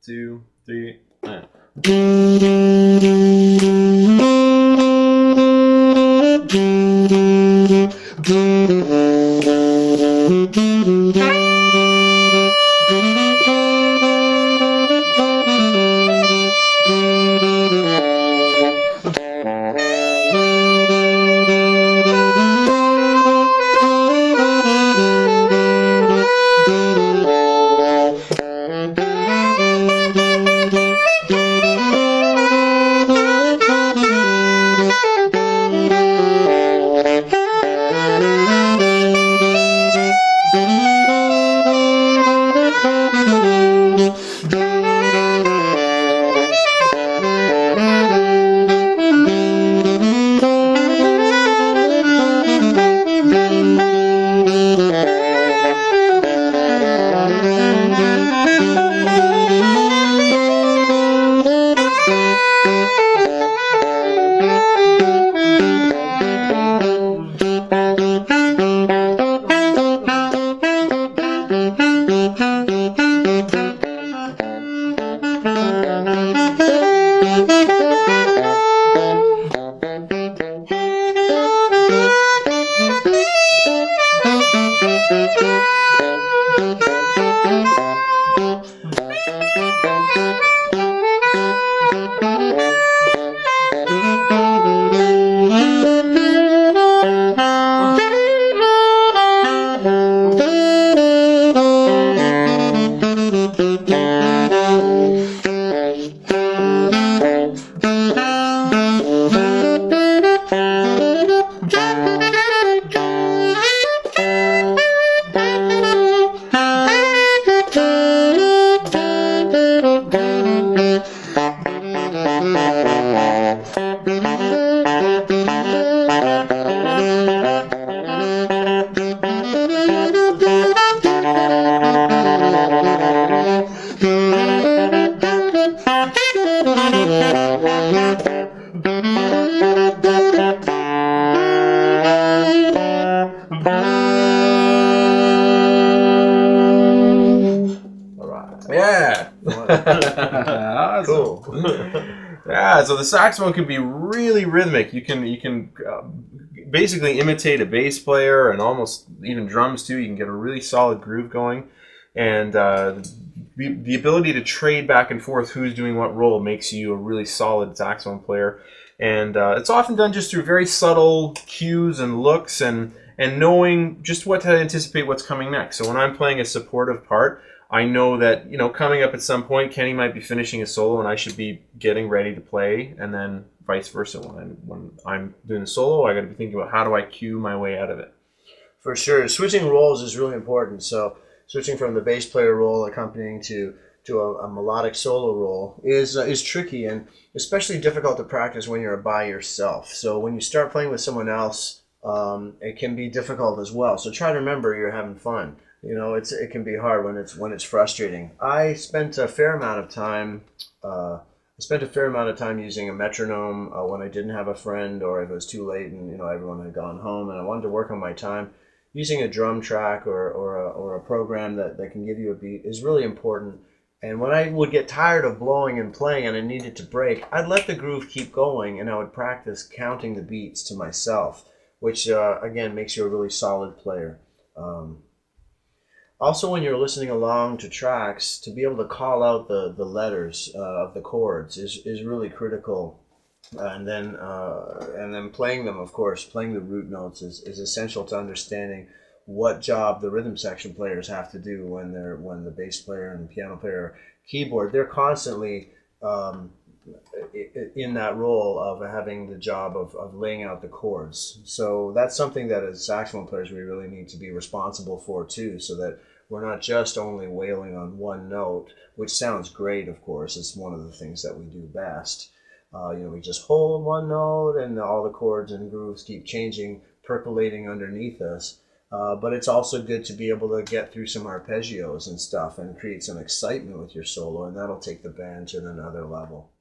2, 3. Yeah. Cool. Yeah, so the saxophone can be really rhythmic. You can basically imitate a bass player and almost even drums too. You can get a really solid groove going, and the ability to trade back and forth who's doing what role makes you a really solid saxophone player. And it's often done just through very subtle cues and looks and knowing just what to anticipate what's coming next. So when I'm playing a supportive part, I know that, coming up at some point, Kenny might be finishing a solo and I should be getting ready to play, and then vice versa. When I'm doing a solo, I got to be thinking about how do I cue my way out of it. For sure. Switching roles is really important. So switching from the bass player role accompanying to a melodic solo role is tricky and especially difficult to practice when you're by yourself. So when you start playing with someone else, it can be difficult as well. So try to remember you're having fun. It can be hard when it's frustrating. I spent a fair amount of time using a metronome when I didn't have a friend, or if it was too late and everyone had gone home, and I wanted to work on my time. Using a drum track or a program that can give you a beat is really important. And when I would get tired of blowing and playing and I needed to break, I'd let the groove keep going and I would practice counting the beats to myself, which again makes you a really solid player. Also, when you're listening along to tracks, to be able to call out the letters of the chords is really critical. And then playing them, of course, playing the root notes is essential to understanding what job the rhythm section players have to do when the bass player and piano player, keyboard, they're constantly in that role of having the job of laying out the chords. So that's something that as saxophone players we really need to be responsible for too, so that we're not just only wailing on one note, which sounds great, of course. It's one of the things that we do best. We just hold one note and all the chords and grooves keep changing, percolating underneath us. But it's also good to be able to get through some arpeggios and stuff and create some excitement with your solo, and that'll take the band to another level.